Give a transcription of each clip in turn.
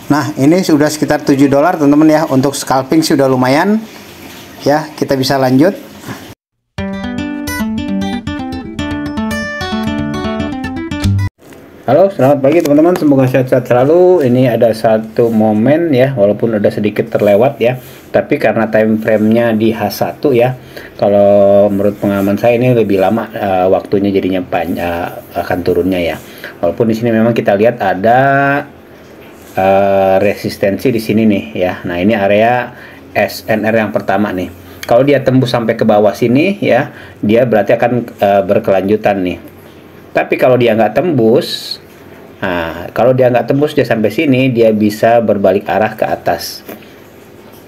Nah, ini sudah sekitar $7 teman-teman ya. Untuk scalping sudah lumayan. Ya, kita bisa lanjut. Halo, selamat pagi teman-teman. Semoga sehat-sehat selalu. Ini ada satu momen ya, walaupun udah sedikit terlewat ya. Tapi karena time frame-nya di H1 ya. Kalau menurut pengalaman saya ini lebih lama waktunya, jadinya akan turunnya ya. Walaupun di sini memang kita lihat ada resistensi di sini nih ya. Nah, ini area SNR yang pertama nih. Kalau dia tembus sampai ke bawah sini ya, dia berarti akan berkelanjutan nih. Tapi kalau dia nggak tembus, nah kalau dia nggak tembus dia sampai sini, dia bisa berbalik arah ke atas.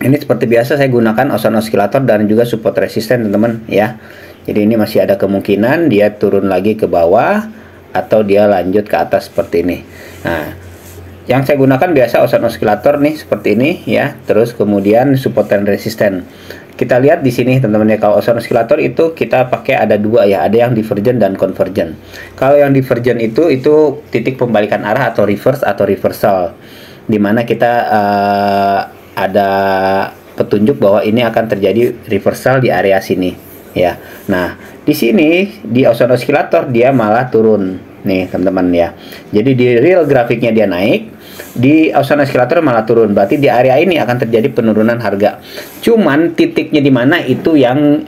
Ini seperti biasa saya gunakan Ocean Oscillator dan juga support resisten teman-teman ya. Jadi ini masih ada kemungkinan dia turun lagi ke bawah atau dia lanjut ke atas seperti ini. Nah, yang saya gunakan biasa Ocean Oscillator nih seperti ini ya. Terus kemudian support dan resisten. Kita lihat di sini teman-teman ya, kalau Ocean Oscillator itu kita pakai ada dua ya, ada yang divergent dan convergent. Kalau yang divergent itu titik pembalikan arah atau reverse atau reversal, dimana kita ada petunjuk bahwa ini akan terjadi reversal di area sini ya. Nah, di sini di Ocean Oscillator dia malah turun nih teman-teman ya. Jadi di real grafiknya dia naik, di Ocean Oscillator malah turun. Berarti di area ini akan terjadi penurunan harga. Cuman titiknya di mana itu yang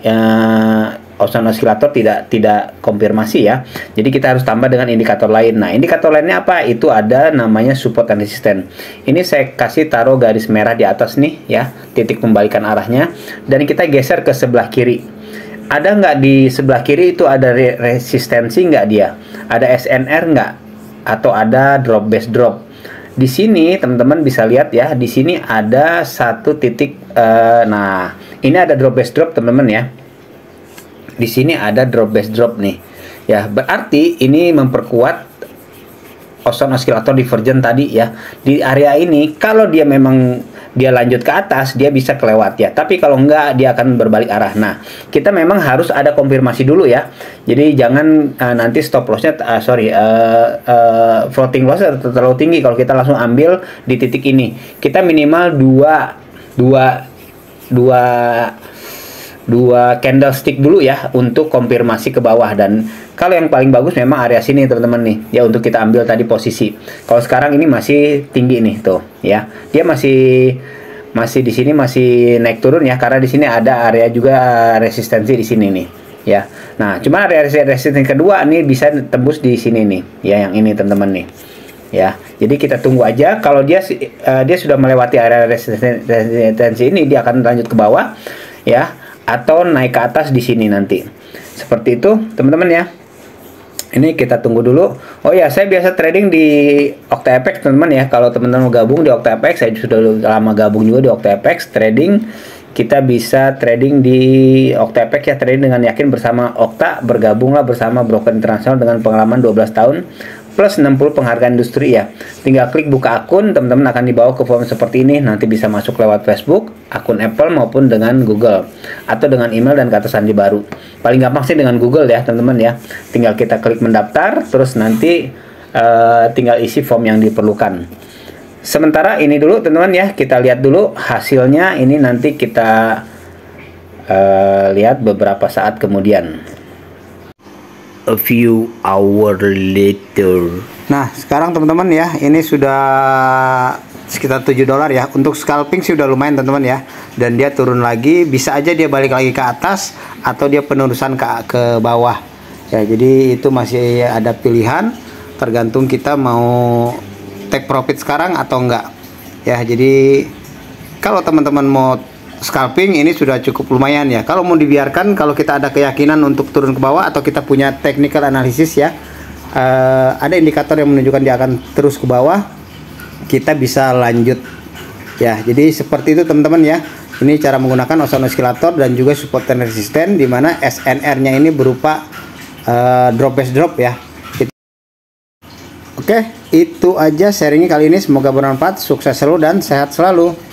Ocean Oscillator tidak konfirmasi ya. Jadi kita harus tambah dengan indikator lain. Nah, indikator lainnya apa? Itu ada namanya support dan resisten. Ini saya kasih taruh garis merah di atas nih ya, titik pembalikan arahnya, dan kita geser ke sebelah kiri. Ada nggak di sebelah kiri itu ada resistensi nggak dia? Ada SNR nggak? Atau ada drop base drop? Di sini teman-teman bisa lihat ya, di sini ada satu titik. Nah, ini ada drop base drop teman-teman ya. Di sini ada drop base drop nih. Ya, berarti ini memperkuat Ocean Oscillator divergent tadi ya. Di area ini kalau dia memang dia lanjut ke atas, dia bisa kelewat ya. Tapi kalau enggak, dia akan berbalik arah. Nah, kita memang harus ada konfirmasi dulu ya. Jadi jangan nanti stop lossnya, floating loss terlalu tinggi kalau kita langsung ambil di titik ini. Kita minimal dua candlestick dulu ya untuk konfirmasi ke bawah. Dan kalau yang paling bagus memang area sini teman-teman nih ya, untuk kita ambil tadi posisi. Kalau sekarang ini masih tinggi nih tuh ya, dia masih di sini masih naik turun ya, karena di sini ada area juga resistensi di sini nih ya. Nah, cuma area resistensi kedua nih bisa tembus di sini nih ya, yang ini teman-teman nih ya. Jadi kita tunggu aja. Kalau dia sudah melewati area resistensi ini, dia akan lanjut ke bawah ya, atau naik ke atas di sini nanti. Seperti itu teman-teman ya. Ini kita tunggu dulu. Oh ya, saya biasa trading di OctaFX teman-teman ya. Kalau teman-teman mau gabung di OctaFX, saya sudah lama gabung juga di OctaFX trading. Kita bisa trading di OctaFX ya, trading dengan yakin bersama Okta. Bergabunglah bersama broker internasional dengan pengalaman 12 tahun plus 60 penghargaan industri ya. Tinggal klik buka akun, teman-teman akan dibawa ke form seperti ini. Nanti bisa masuk lewat Facebook, akun Apple maupun dengan Google, atau dengan email dan kata sandi baru. Paling gampang sih dengan Google ya teman-teman ya. Tinggal kita klik mendaftar, terus nanti tinggal isi form yang diperlukan. Sementara ini dulu teman-teman ya, kita lihat dulu hasilnya. Ini nanti kita lihat beberapa saat kemudian. A few hours later. Nah, sekarang teman-teman ya, ini sudah sekitar $7 ya. Untuk scalping sih udah lumayan teman-teman ya. Dan dia turun lagi, bisa aja dia balik lagi ke atas atau dia penerusan ke bawah. Ya, jadi itu masih ada pilihan, tergantung kita mau take profit sekarang atau enggak. Ya, jadi kalau teman-teman mau scalping ini sudah cukup lumayan ya. Kalau mau dibiarkan, kalau kita ada keyakinan untuk turun ke bawah atau kita punya technical analysis ya, ada indikator yang menunjukkan dia akan terus ke bawah, kita bisa lanjut ya. Jadi seperti itu teman-teman ya. Ini cara menggunakan Ocean Oscillator dan juga support dan resisten, dimana SNR-nya ini berupa drop base drop ya. Oke, itu aja sharingnya kali ini. Semoga bermanfaat. Sukses selalu dan sehat selalu.